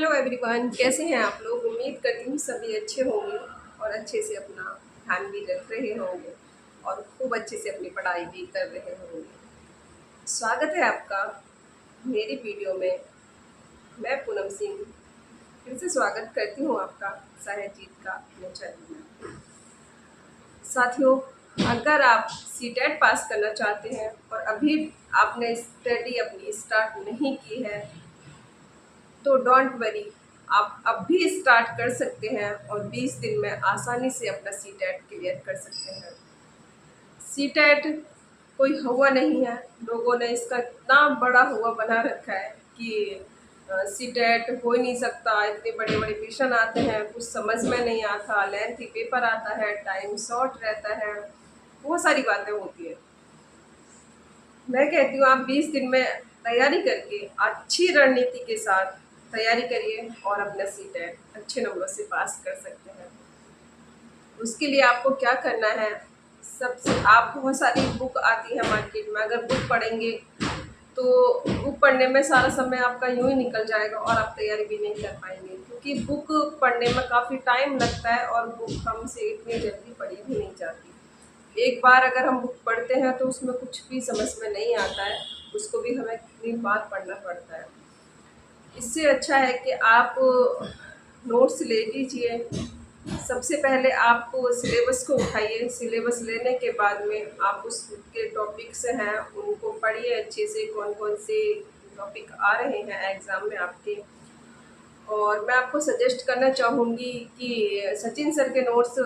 Hello everyone, कैसे हैं आप लोग। उम्मीद करती हूँ सभी अच्छे होंगे और अच्छे से अपना ध्यान भी रख रहे होंगे और खूब अच्छे से अपनी पढ़ाई भी कर रहे होंगे। स्वागत है आपका मेरी वीडियो में। मैं पूनम सिंह फिर से स्वागत करती हूँ आपका साहित्यजीत का अपने चैनल में। साथियों, अगर आप सीटेट पास करना चाहते हैं और अभी आपने स्टडी अपनी स्टार्ट नहीं की है तो डोंट वरी, आप अब भी स्टार्ट कर सकते हैं और 20 दिन में आसानी से अपना सीटेट क्लियर कर सकते हैं। सीटेट कोई हुआ नहीं है, लोगों ने इसका इतना बड़ा हुआ बना रखा है कि सीटेट हो ही नहीं सकता, इतने बड़े बड़े क्वेश्चन आते हैं, कुछ समझ में नहीं आता, लेंथी पेपर आता है, टाइम शॉर्ट रहता है, बहुत सारी बातें होती है। मैं कहती हूँ आप 20 दिन में तैयारी करके अच्छी रणनीति के साथ तैयारी करिए और अपना सीटेट अच्छे नंबरों से पास कर सकते हैं। उसके लिए आपको क्या करना है, सबसे आप बहुत सारी बुक आती है मार्केट में, अगर बुक पढ़ेंगे तो बुक पढ़ने में सारा समय आपका यूं ही निकल जाएगा और आप तैयारी भी नहीं कर पाएंगे, क्योंकि बुक पढ़ने में काफ़ी टाइम लगता है और बुक हमसे इतनी जल्दी पढ़ी भी नहीं जाती। एक बार अगर हम बुक पढ़ते हैं तो उसमें कुछ भी समझ में नहीं आता है, उसको भी हमें कितनी बार पढ़ना पड़ता है। इससे अच्छा है कि आप नोट्स ले लीजिए। सबसे पहले आप सिलेबस को उठाइए, सिलेबस लेने के बाद में आप उसके टॉपिक्स हैं उनको पढ़िए अच्छे से, कौन कौन से टॉपिक आ रहे हैं एग्ज़ाम में आपके। और मैं आपको सजेस्ट करना चाहूँगी कि सचिन सर के नोट्स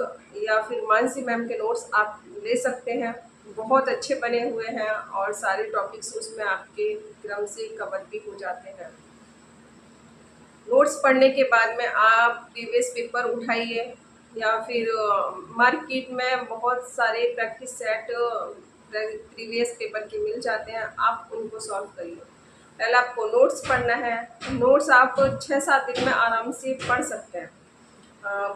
या फिर मानसी मैम के नोट्स आप ले सकते हैं, बहुत अच्छे बने हुए हैं और सारे टॉपिक्स उसमें आपके क्रम से कवर भी हो जाते हैं। नोट्स पढ़ने के बाद में आप प्रीवियस पेपर उठाइए या फिर मार्केट में बहुत सारे प्रैक्टिस सेट प्रीवियस पेपर के मिल जाते हैं, आप उनको सॉल्व करिए। पहले आपको नोट्स पढ़ना है। नोट्स आप 6-7 दिन में आराम से पढ़ सकते हैं।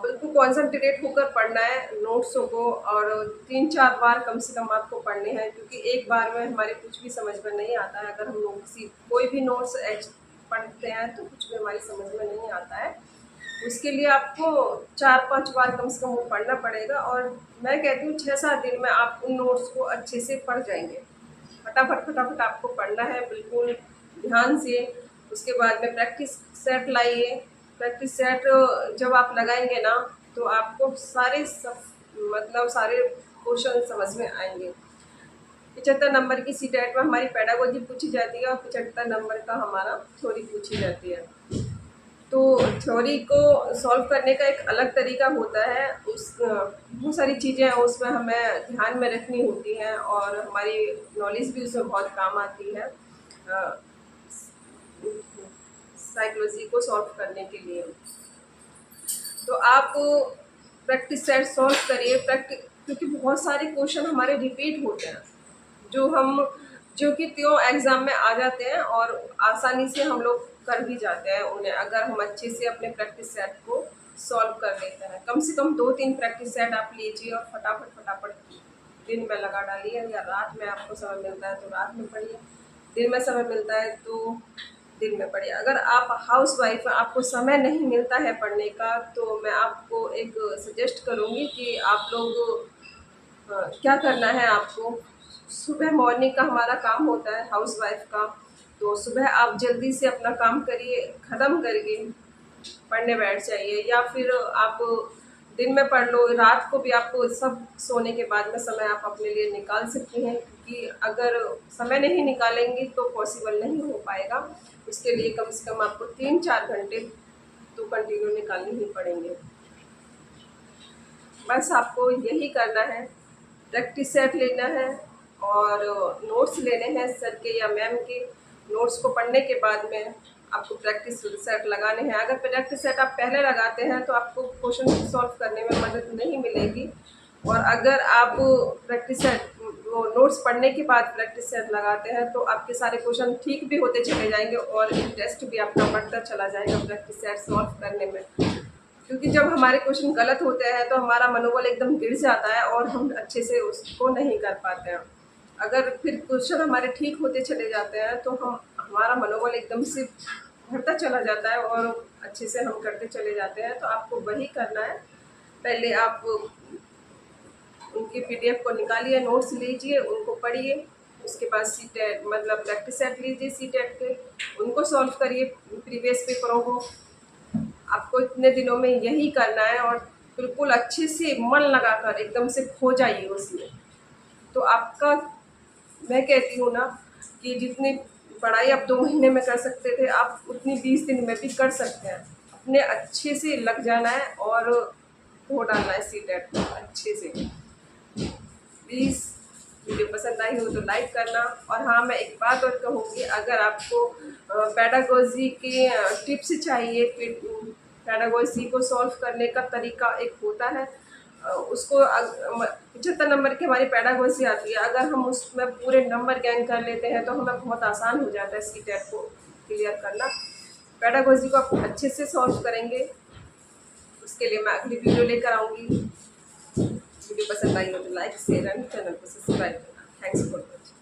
बिल्कुल कॉन्सेंट्रेट होकर पढ़ना है नोट्सों को और 3-4 बार कम से कम आपको पढ़ने हैं, क्योंकि एक बार में हमारे कुछ भी समझ में नहीं आता है। अगर हम लोग कोई भी नोट्स पढ़ते हैं तो कुछ भी हमारी समझ में नहीं आता है। उसके लिए आपको 4-5 बार कम से कम वो पढ़ना पड़ेगा और मैं कहती हूँ 6-7 दिन में आप उन नोट्स को अच्छे से पढ़ जाएंगे। फटाफट फटाफट आपको पढ़ना है बिल्कुल ध्यान से। उसके बाद में प्रैक्टिस सेट लाइए। प्रैक्टिस सेट जब आप लगाएंगे ना तो आपको सारे क्वेश्चन समझ में आएंगे। 75 नंबर की सीटेट में हमारी पेडागोजी पूछी जाती है और 75 नंबर का हमारा थ्योरी पूछी जाती है। तो थ्योरी को सॉल्व करने का एक अलग तरीका होता है, बहुत सारी चीज़ें उसमें हमें ध्यान में रखनी होती हैं और हमारी नॉलेज भी उसमें बहुत काम आती है साइकोलॉजी को सॉल्व करने के लिए। तो आप प्रैक्टिस सेट सॉल्व करिए, क्योंकि बहुत सारे क्वेश्चन हमारे रिपीट होते हैं जो कि त्यों एग्ज़ाम में आ जाते हैं और आसानी से हम लोग कर भी जाते हैं उन्हें, अगर हम अच्छे से अपने प्रैक्टिस सेट को सॉल्व कर लेते हैं। कम से कम 2-3 प्रैक्टिस सेट आप लीजिए और फटाफट फटाफट दिन में लगा डालिए, या रात में आपको समय मिलता है तो रात में पढ़िए, दिन में समय मिलता है तो दिन में पढ़िए। अगर आप हाउस वाइफ हैं, आपको समय नहीं मिलता है पढ़ने का, तो मैं आपको एक सजेस्ट करूँगी कि आप लोग क्या करना है आपको, सुबह मॉर्निंग का हमारा काम होता है हाउस वाइफ का, तो सुबह आप जल्दी से अपना काम करिए, ख़त्म करके पढ़ने बैठ जाइए, या फिर आप दिन में पढ़ लो, रात को भी आपको सब सोने के बाद में समय आप अपने लिए निकाल सकती हैं, क्योंकि अगर समय नहीं निकालेंगी तो पॉसिबल नहीं हो पाएगा। उसके लिए कम से कम आपको 3-4 घंटे तो कंटिन्यू निकालने ही पड़ेंगे। बस आपको यही करना है, प्रैक्टिस सेट लेना है और नोट्स लेने हैं सर के या मैम के। नोट्स को पढ़ने के बाद में आपको प्रैक्टिस सेट लगाने हैं। अगर प्रैक्टिस सेट आप पहले लगाते हैं तो आपको क्वेश्चन सॉल्व करने में मदद नहीं मिलेगी, और अगर आप प्रैक्टिस सेट वो नोट्स पढ़ने के बाद प्रैक्टिस सेट लगाते हैं तो आपके सारे क्वेश्चन ठीक भी होते चले जाएंगे और इंटरेस्ट भी आपका बढ़ता चला जाएगा प्रैक्टिस सेट सॉल्व करने में। क्योंकि जब हमारे क्वेश्चन गलत होते हैं तो हमारा मनोबल एकदम गिर जाता है और हम अच्छे से उसको नहीं कर पाते हैं। अगर फिर क्वेश्चन हमारे ठीक होते चले जाते हैं तो हमारा मनोबल एकदम से बढ़ता चला जाता है और अच्छे से हम करते चले जाते हैं। तो आपको वही करना है। पहले आप उनकी पीडीएफ को निकालिए, नोट्स लीजिए, उनको पढ़िए। उसके बाद सीटेट मतलब प्रैक्टिस सेट लीजिए सीटेट के, उनको सॉल्व करिए प्रीवियस पेपरों को। आपको इतने दिनों में यही करना है और बिल्कुल अच्छे से मन लगाकर एकदम से खो जाइए उसमें। तो आपका, मैं कहती हूँ ना कि जितनी पढ़ाई आप 2 महीने में कर सकते थे, आप उतनी 20 दिन में भी कर सकते हैं। अपने अच्छे से लग जाना है और हो डालना है सीटेट को अच्छे से। प्लीज़ वीडियो पसंद आई हो तो लाइक करना। और हाँ, मैं एक बात और कहूँगी, अगर आपको पेडागोजी के टिप्स चाहिए, पेडागोजी को सॉल्व करने का तरीका एक होता है, उसको 75 नंबर की हमारी पेडागोजी आती है। अगर हम उसमें पूरे नंबर गैंग कर लेते हैं तो हमें बहुत आसान हो जाता है सीटेट को क्लियर करना। पेडागोजी को आप अच्छे से सॉल्व करेंगे, उसके लिए मैं अगली वीडियो लेकर आऊँगी। वीडियो पसंद आई हो तो लाइक शेयर एंड चैनल को सब्सक्राइब करना। Thanks for watching.